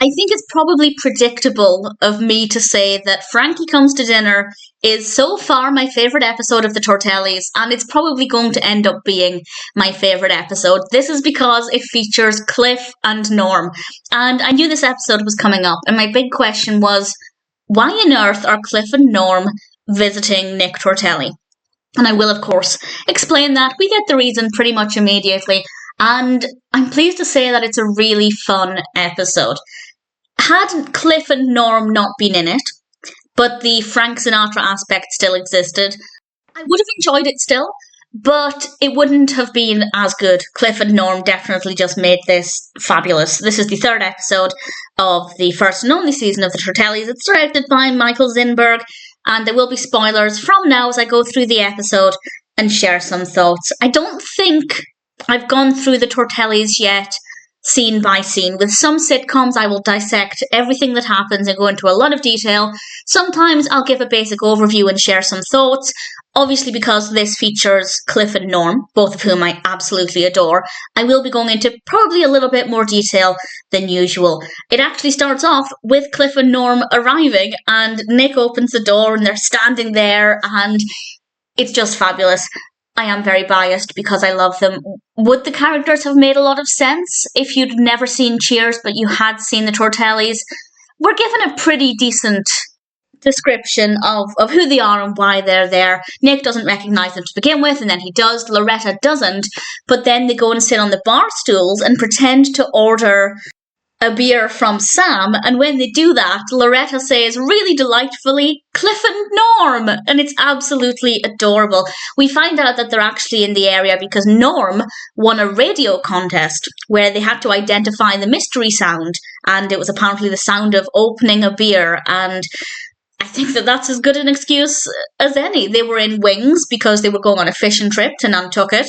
I think it's probably predictable of me to say that Frankie Comes to Dinner is so far my favourite episode of the Tortellis, and it's probably going to end up being my favourite episode. This is because it features Cliff and Norm, and I knew this episode was coming up, and my big question was, why on earth are Cliff and Norm visiting Nick Tortelli? And I will, of course, explain that. We get the reason pretty much immediately, and I'm pleased to say that it's a really fun episode. Had Cliff and Norm not been in it, but the Frank Sinatra aspect still existed, I would have enjoyed it still, but it wouldn't have been as good. Cliff and Norm definitely just made this fabulous. This is the third episode of the first and only season of the Tortellis. It's directed by Michael Zinberg, and there will be spoilers from now as I go through the episode and share some thoughts. I don't think I've gone through the Tortellis yet, scene by scene. With some sitcoms, I will dissect everything that happens and go into a lot of detail. Sometimes I'll give a basic overview and share some thoughts. Obviously, because this features Cliff and Norm, both of whom I absolutely adore, I will be going into probably a little bit more detail than usual. It actually starts off with Cliff and Norm arriving, and Nick opens the door and they're standing there, and it's just fabulous. I am very biased because I love them. Would the characters have made a lot of sense if you'd never seen Cheers but you had seen the Tortellis? We're given a pretty decent description of who they are and why they're there. Nick doesn't recognise them to begin with, and then he does. Loretta doesn't, but then they go and sit on the bar stools and pretend to order a beer from Sam, and when they do that, Loretta says really delightfully, Cliff and Norm, and it's absolutely adorable. We find out that they're actually in the area because Norm won a radio contest where they had to identify the mystery sound, and it was apparently the sound of opening a beer, and I think that that's as good an excuse as any. They were in Wings because they were going on a fishing trip to Nantucket.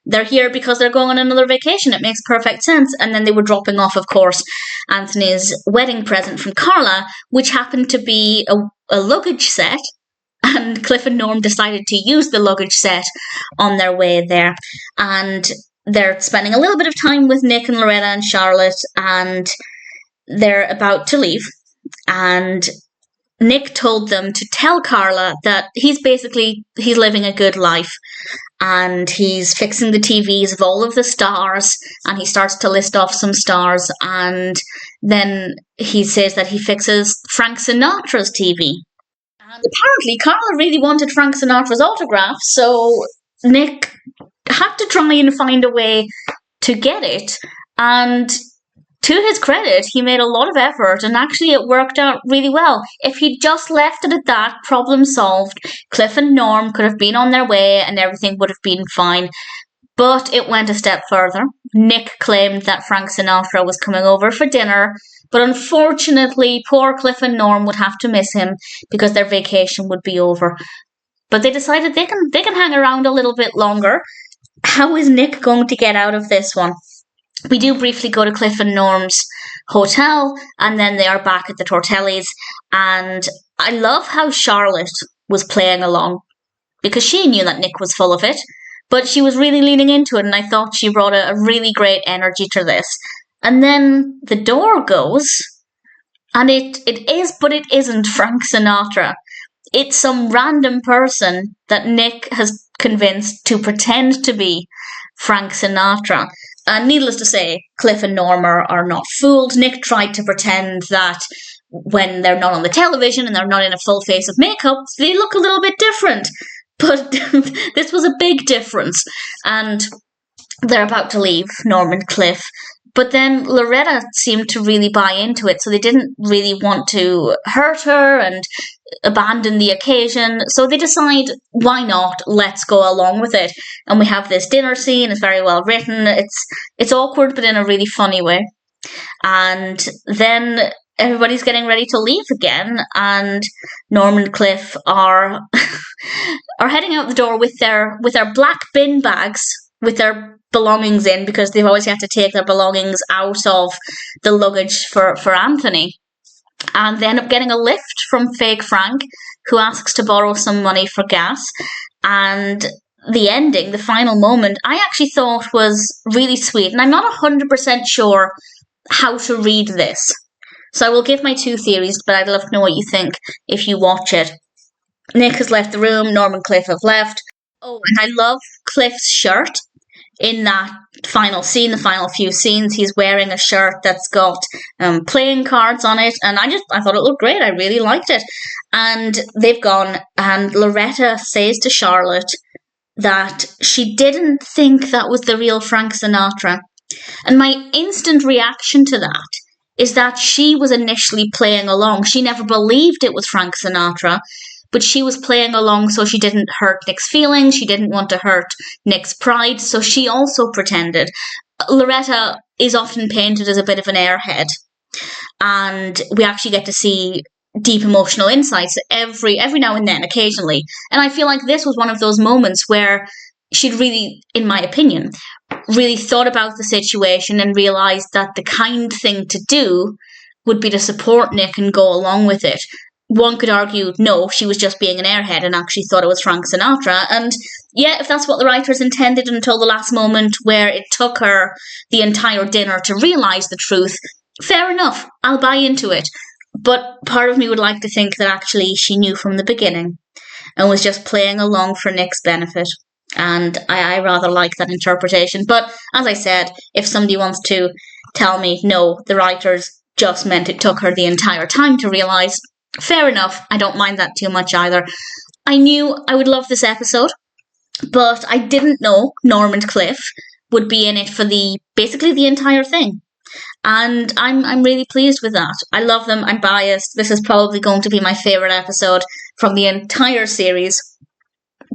They're here because they're going on another vacation. It makes perfect sense. And then they were dropping off, of course, Anthony's wedding present from Carla, which happened to be a luggage set. And Cliff and Norm decided to use the luggage set on their way there. And they're spending a little bit of time with Nick and Loretta and Charlotte. And they're about to leave. And Nick told them to tell Carla that he's living a good life. And he's fixing the TVs of all of the stars, and he starts to list off some stars, and then he says that he fixes Frank Sinatra's TV. And apparently Carla really wanted Frank Sinatra's autograph, so Nick had to try and find a way to get it, and to his credit, he made a lot of effort, and actually it worked out really well. If he'd just left it at that, problem solved, Cliff and Norm could have been on their way and everything would have been fine. But it went a step further. Nick claimed that Frank Sinatra was coming over for dinner, but unfortunately, poor Cliff and Norm would have to miss him because their vacation would be over. But they decided they can hang around a little bit longer. How is Nick going to get out of this one? We do briefly go to Cliff and Norm's hotel, and then they are back at the Tortellis, and I love how Charlotte was playing along, because she knew that Nick was full of it, but she was really leaning into it, and I thought she brought a really great energy to this. And then the door goes, and it is, but it isn't Frank Sinatra. It's some random person that Nick has convinced to pretend to be Frank Sinatra. And needless to say, Cliff and Norm are not fooled. Nick tried to pretend that when they're not on the television and they're not in a full face of makeup, they look a little bit different. But this was a big difference. And they're about to leave, Norm and Cliff. But then Loretta seemed to really buy into it, so they didn't really want to hurt her and abandon the occasion. So they decide, why not? Let's go along with it. And we have this dinner scene. It's very well written. It's awkward, but in a really funny way. And then everybody's getting ready to leave again, and Norm and Cliff are are heading out the door with their black bin bags with their belongings in, because they've always had to take their belongings out of the luggage for Anthony. And they end up getting a lift from fake Frank, who asks to borrow some money for gas. And the ending, the final moment, I actually thought was really sweet. And I'm not 100% sure how to read this. So I will give my 2 theories, but I'd love to know what you think if you watch it. Nick has left the room, Norm and Cliff have left. Oh, and I love Cliff's shirt in that final scene, the final few scenes. He's wearing a shirt that's got playing cards on it, and I thought it looked great. I really liked it. And they've gone, and Loretta says to Charlotte that she didn't think that was the real Frank Sinatra. And my instant reaction to that is that she was initially playing along. She never believed it was Frank Sinatra, but she was playing along so she didn't hurt Nick's feelings. She didn't want to hurt Nick's pride, so she also pretended. Loretta is often painted as a bit of an airhead, and we actually get to see deep emotional insights every now and then, occasionally. And I feel like this was one of those moments where she'd really, in my opinion, really thought about the situation and realised that the kind thing to do would be to support Nick and go along with it. One could argue, no, she was just being an airhead and actually thought it was Frank Sinatra. And yeah, if that's what the writers intended until the last moment, where it took her the entire dinner to realise the truth, fair enough, I'll buy into it. But part of me would like to think that actually she knew from the beginning and was just playing along for Nick's benefit. And I rather like that interpretation. But as I said, if somebody wants to tell me, no, the writers just meant it took her the entire time to realise, fair enough, I don't mind that too much either. I knew I would love this episode, but I didn't know Norm and Cliff would be in it for basically the entire thing. And I'm really pleased with that. I love them, I'm biased. This is probably going to be my favourite episode from the entire series,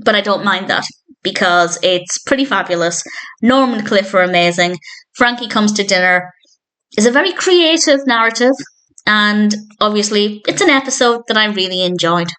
but I don't mind that, because it's pretty fabulous. Norm and Cliff are amazing. Frankie Comes to Dinner is a very creative narrative, and obviously it's an episode that I really enjoyed.